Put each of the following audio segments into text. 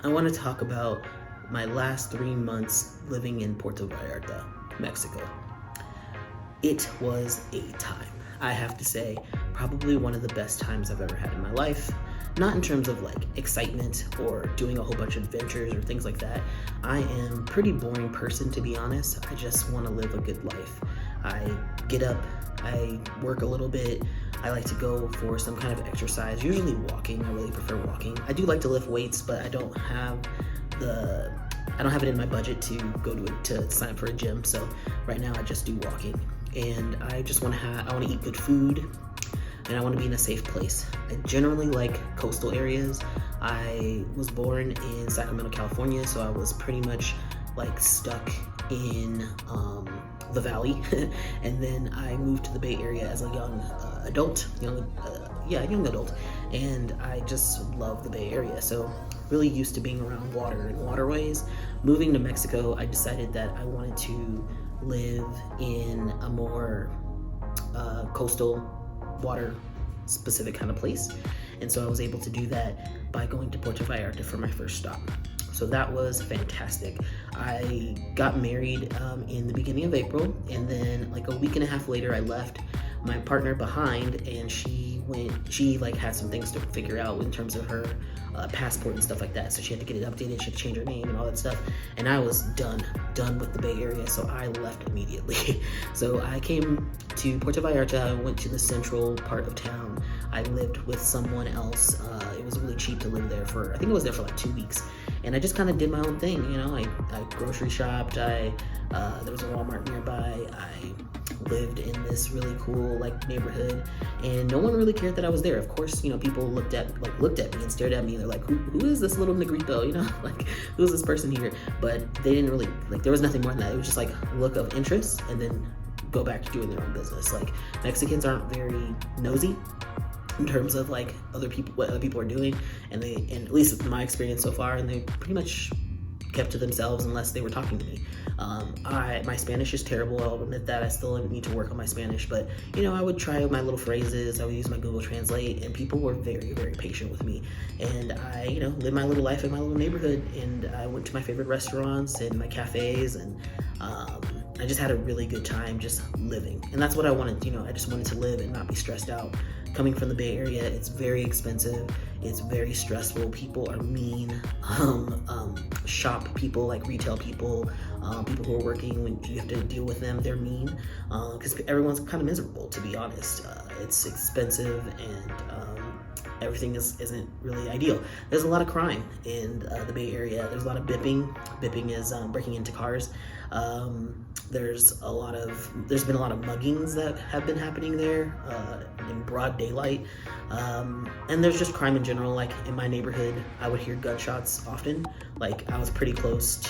I want to talk about my last 3 months living in Puerto Vallarta, Mexico. It was a time. I have to say, probably one of the best times I've ever had in my life. Not in terms of like excitement or doing a whole bunch of adventures or things like that. I am a pretty boring person, to be honest. I just want to live a good life. I get up, I work a little bit. I like to go for some kind of exercise, usually walking. I really prefer walking. I do like to lift weights, but I don't have it in my budget to go to sign up for a gym. So right now I just do walking, and I just want to eat good food, and I want to be in a safe place. I generally like coastal areas. I was born in Sacramento, California, so I was pretty much like stuck in the valley, and then I moved to the Bay Area as a young adult, and I just love the Bay Area. So really used to being around water and waterways. Moving to Mexico, I decided that I wanted to live in a more coastal, water specific kind of place, and so I was able to do that by going to Puerto Vallarta for my first stop. So that was fantastic. I got married in the beginning of April, and then like a week and a half later I left my partner behind, and she had some things to figure out in terms of her passport and stuff like that. So she had to get it updated, she had to change her name and all that stuff. And I was done with the Bay Area, so I left immediately. So I came to Puerto Vallarta. I went to the central part of town. I lived with someone else. It was really cheap to live there I think I was there for like 2 weeks. And I just kind of did my own thing, you know. I grocery shopped. There was a Walmart nearby. I lived in this really cool like neighborhood, and no one really cared that I was there. Of course, you know, people looked at me and stared at me. They're like, who is this little negrito? You know, like, who's this person here? But they didn't really there was nothing more than that. It was just like a look of interest, and then go back to doing their own business. Like, Mexicans aren't very nosy in terms of like what other people are doing, and at least in my experience so far, and they pretty much kept to themselves unless they were talking to me. My Spanish is terrible. I'll admit that. I still need to work on my Spanish, but you know, I would try my little phrases. I would use my Google Translate, and people were very, very patient with me. And I, you know, lived my little life in my little neighborhood, and I went to my favorite restaurants and my cafes, and I just had a really good time just living. And that's what I wanted. You know, I just wanted to live and not be stressed out. Coming from the Bay Area, it's very expensive. It's very stressful. People are mean. Shop people, like retail people, people who are working, when you have to deal with them, they're mean, because everyone's kind of miserable, to be honest. It's expensive, and everything isn't really ideal. There's a lot of crime in the Bay Area. There's a lot of bipping. Bipping is breaking into cars. There's been a lot of muggings that have been happening there in broad daylight. And there's just crime in general. Like in my neighborhood, I would hear gunshots often. Like I was pretty close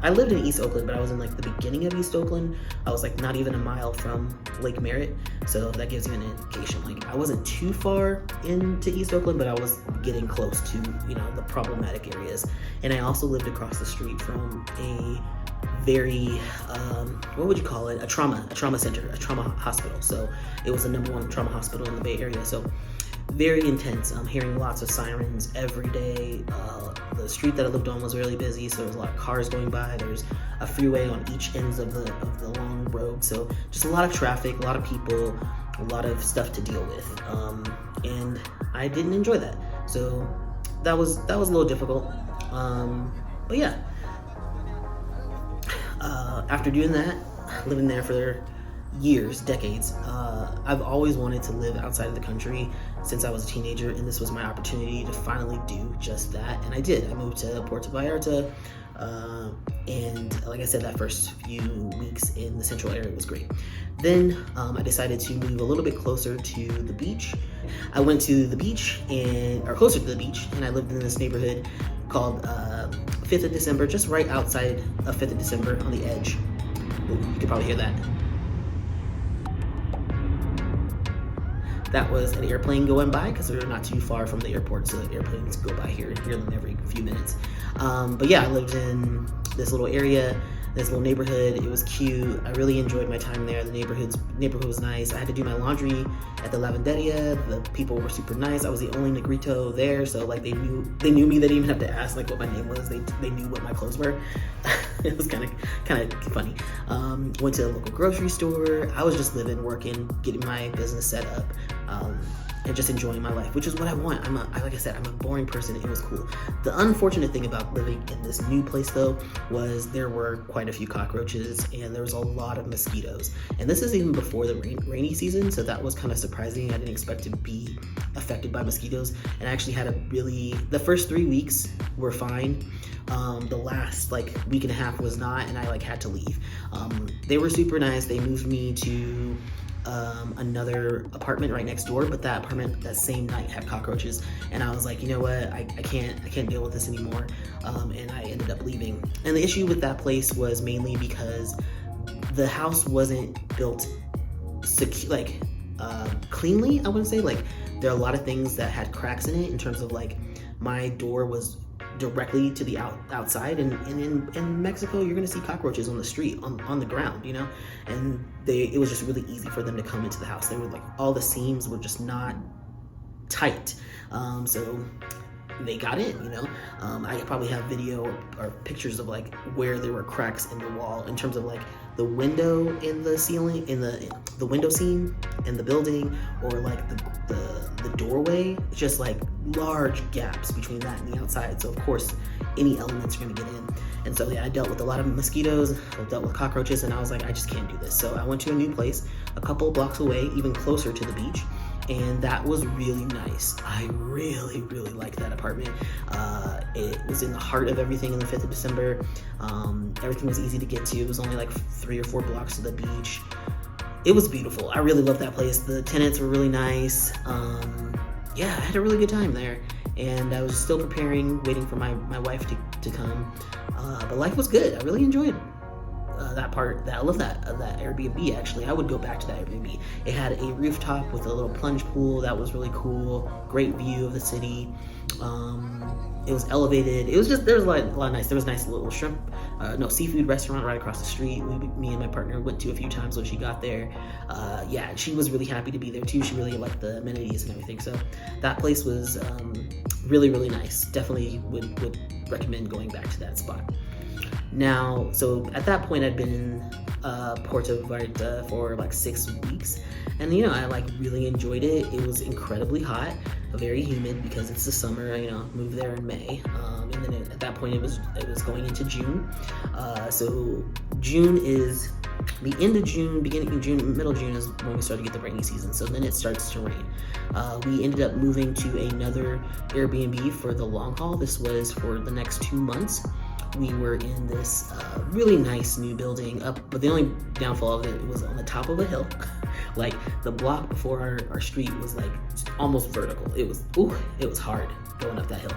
I lived in East Oakland, but I was in like the beginning of East Oakland. I was like not even a mile from Lake Merritt. So that gives you an indication. Like I wasn't too far into East Oakland, but I was getting close to, you know, the problematic areas. And I also lived across the street from a very, what would you call it? A trauma center, a trauma hospital. So it was the #1 trauma hospital in the Bay Area. So very intense. I'm hearing lots of sirens every day. The street that I lived on was really busy, so there was a lot of cars going by. There's a freeway on each ends of the long road. So just a lot of traffic, a lot of people, a lot of stuff to deal with. And I didn't enjoy that. So that was a little difficult. But yeah. After doing that, living there for years, decades, I've always wanted to live outside of the country since I was a teenager, and this was my opportunity to finally do just that, and I did. I moved to Puerto Vallarta, and like I said, that first few weeks in the central area was great. Then I decided to move a little bit closer to the beach. I went to the beach, or closer to the beach, and I lived in this neighborhood called 5th of December, just right outside of 5th of December on the edge. Ooh, you could probably hear that. That was an airplane going by, because we're not too far from the airport, so the airplanes go by here and hear them every few minutes. But yeah, I lived in this little area. this little neighborhood. It was cute. I really enjoyed my time there. The neighborhood was nice. I had to do my laundry at the lavanderia. The people were super nice. I was the only negrito there, so like they knew me. They didn't even have to ask like what my name was. They knew what my clothes were. It was kind of funny. Went to a local grocery store. I was just living, working, getting my business set up. And just enjoying my life, which is what I want. Like I said, I'm a boring person. It was cool. The unfortunate thing about living in this new place, though, was there were quite a few cockroaches and there was a lot of mosquitoes. And this is even before the rainy season, so that was kind of surprising. I didn't expect to be affected by mosquitoes, and I actually had the first 3 weeks were fine. The last like week and a half was not, and I like had to leave. They were super nice. They moved me to another apartment right next door, but that apartment that same night had cockroaches, and I was like, you know what, I can't deal with this anymore, and I ended up leaving. And the issue with that place was mainly because the house wasn't built cleanly. I wouldn't say, like, there are a lot of things that had cracks in it, in terms of like my door was directly to the outside, and in Mexico you're gonna see cockroaches on the street, on the ground, you know, and it was just really easy for them to come into the house. They were like, all the seams were just not tight, so they got in, you know. I probably have video or pictures of like where there were cracks in the wall, in terms of like the window in the ceiling, in the window seam in the building, or like the doorway. It's just like large gaps between that and the outside, so of course any elements are going to get in. And so yeah, I dealt with a lot of mosquitoes, I dealt with cockroaches, and I was like, I just can't do this. So I went to a new place a couple blocks away, even closer to the beach, and that was really nice. I really liked that apartment. It was in the heart of everything in the 5th of December. Everything was easy to get to. It was only like 3 or 4 blocks to the beach. It was beautiful. I really loved that place. The tenants were really nice. Yeah, I had a really good time there, and I was still preparing, waiting for my wife to come. But life was good. I really enjoyed that part. I love that Airbnb. Actually, I would go back to that Airbnb. It had a rooftop with a little plunge pool. That was really cool. Great view of the city. It was elevated. It was just, there was a lot of nice. There was a nice little seafood restaurant right across the street. Me and my partner went to a few times when she got there. Yeah, she was really happy to be there too. She really liked the amenities and everything. So that place was really nice. Definitely would recommend going back to that spot. Now, so at that point, I'd been in Puerto Vallarta for like 6 weeks, and you know, I like really enjoyed it. It was incredibly hot, very humid because it's the summer. You know, moved there in May, and then at that point it was going into June. So June is the end of June, beginning of June, middle of June is when we start to get the rainy season. So then it starts to rain. We ended up moving to another Airbnb for the long haul. This was for the next 2 months. We were in this really nice new building but the only downfall of it was on the top of a hill. Like the block before our street was like almost vertical. It was hard going up that hill.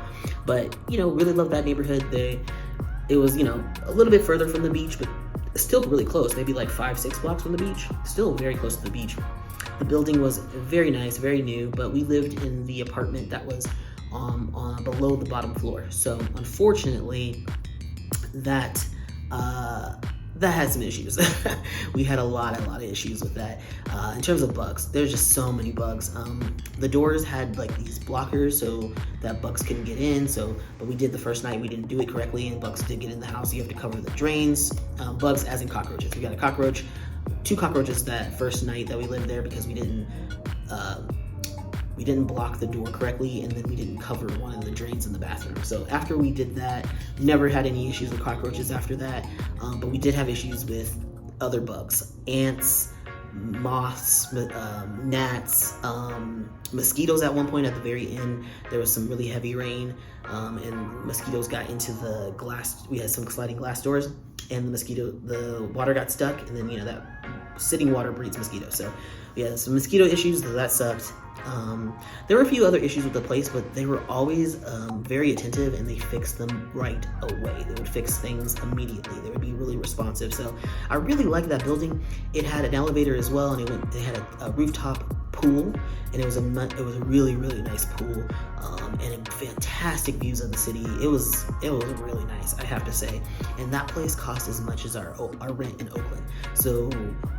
But you know, really loved that neighborhood. It was, you know, a little bit further from the beach, but still really close, maybe like 5-6 blocks from the beach. Still very close to the beach. The building was very nice, very new, but we lived in the apartment that was on below the bottom floor. So unfortunately, that had some issues. We had a lot of issues with that. In terms of bugs, there's just so many bugs. The doors had like these blockers so that bugs couldn't get in. But we did the first night, we didn't do it correctly, and bugs did get in the house. You have to cover the drains. Bugs as in cockroaches. We got a 2 cockroaches that first night that we lived there because we didn't block the door correctly, and then we didn't cover one of the drains in the bathroom. So after we did that, never had any issues with cockroaches after that, but we did have issues with other bugs, ants, moths, gnats, mosquitoes. At one point at the very end, there was some really heavy rain, and mosquitoes got into the glass. We had some sliding glass doors, and the water got stuck, and then, you know, that sitting water breeds mosquitoes. So we had some mosquito issues, so that sucked. There were a few other issues with the place, but they were always very attentive, and they fixed them right away. They would fix things immediately. They would be really responsive. So I really liked that building. It had an elevator as well, and it had a rooftop pool, and it was a really nice pool, and fantastic views of the city. It was really nice, I have to say. And that place cost as much as our rent in Oakland. So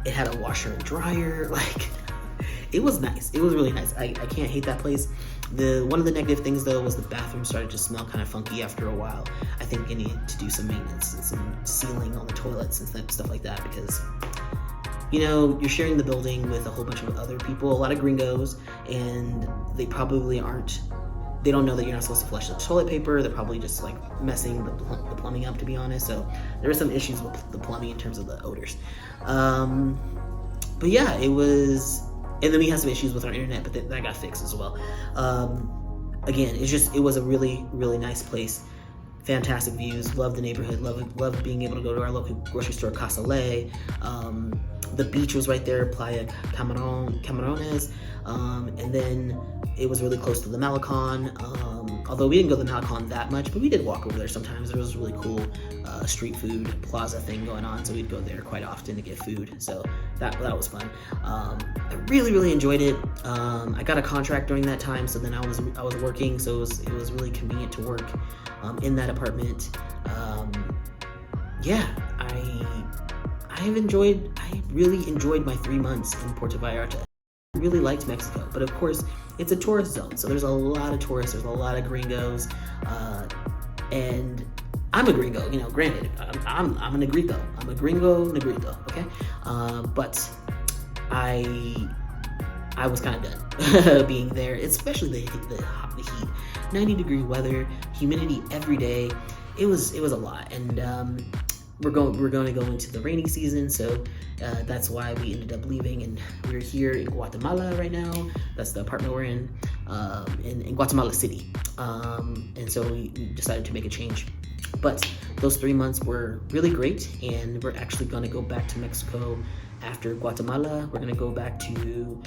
it had a washer and dryer. Like, it was nice. It was really nice. I can't hate that place. One of the negative things though was the bathroom started to smell kind of funky after a while. I think they needed to do some maintenance and some sealing on the toilets and stuff like that, because you know, you're sharing the building with a whole bunch of other people, a lot of gringos, and they probably they don't know that you're not supposed to flush the toilet paper. They're probably just like messing the plumbing up, to be honest. So there were some issues with the plumbing in terms of the odors. But yeah, it was, and then we had some issues with our internet, but that got fixed as well. Again, it was a really nice place. Fantastic views, love the neighborhood, love being able to go to our local grocery store, Casa Le. The beach was right there, Playa Camarones, and then it was really close to the Malecon. Although we didn't go to the Malecon that much, but we did walk over there sometimes. There was a really cool street food plaza thing going on, so we'd go there quite often to get food. So that was fun. I really enjoyed it. I got a contract during that time, so then I was working, so it was really convenient to work in that apartment. Yeah, I really enjoyed my 3 months in Puerto Vallarta. I really liked Mexico, but of course it's a tourist zone, so there's a lot of tourists, there's a lot of gringos, and I'm a gringo, you know, granted, I'm a negrito, I'm a gringo negrito, okay? But I was kind of done being there, especially the heat, 90-degree weather, humidity every day. It was a lot, and we're going to go into the rainy season, so that's why we ended up leaving, and we're here in Guatemala right now. That's the apartment we're in Guatemala City, and so we decided to make a change. But those 3 months were really great, and we're actually going to go back to Mexico after Guatemala. We're going to go back to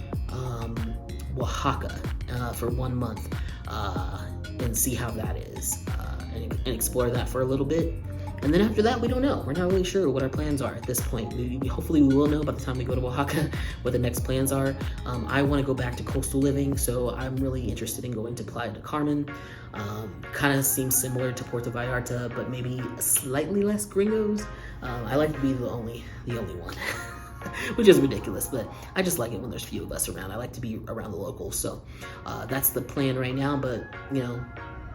Oaxaca for 1 month and see how that is, and explore that for a little bit. And then after that, we don't know. We're not really sure what our plans are at this point. Hopefully we will know by the time we go to Oaxaca what the next plans are. I want to go back to coastal living, so I'm really interested in going to Playa del Carmen. Kind of seems similar to Puerto Vallarta, but maybe slightly less gringos. I like to be the only one, which is ridiculous, but I just like it when there's few of us around. I like to be around the locals, so that's the plan right now. But you know,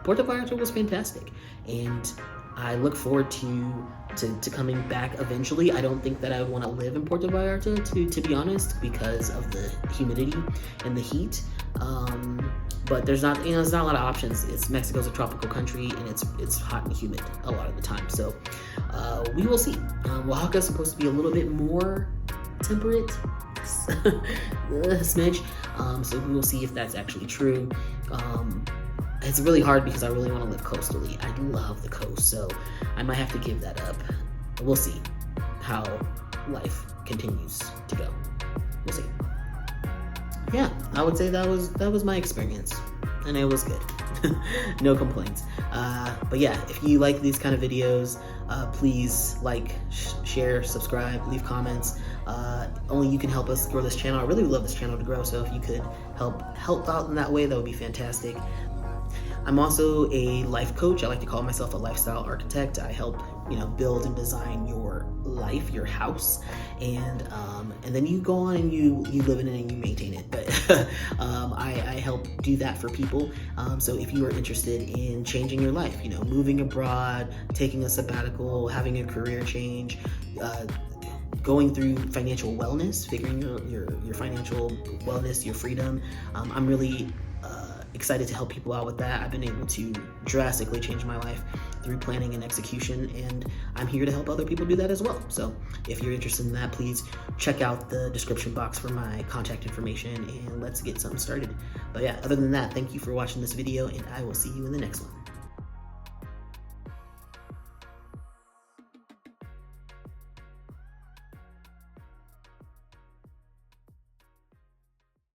Puerto Vallarta was fantastic, and I look forward to coming back eventually. I don't think that I would want to live in Puerto Vallarta, to be honest, because of the humidity and the heat. But there's not a lot of options. Mexico's a tropical country, and it's hot and humid a lot of the time. So we will see. Oaxaca's supposed to be a little bit more temperate, a smidge. So we will see if that's actually true. It's really hard because I really want to live coastally. I love the coast, so I might have to give that up. We'll see how life continues to go. We'll see. Yeah, I would say that was my experience, and it was good. No complaints. But yeah, if you like these kind of videos, please like, share, subscribe, leave comments. Only you can help us grow this channel. I really would love this channel to grow, so if you could help out in that way, that would be fantastic. I'm also a life coach. I like to call myself a lifestyle architect. I help, build and design your life, your house, and then you go on and you live in it and you maintain it. But I help do that for people. So if you are interested in changing your life, moving abroad, taking a sabbatical, having a career change, going through financial wellness, figuring your financial wellness, your freedom, I'm really excited to help people out with that. I've been able to drastically change my life through planning and execution, and I'm here to help other people do that as well. So if you're interested in that, please check out the description box for my contact information, and let's get something started. But yeah, other than that, thank you for watching this video, and I will see you in the next one.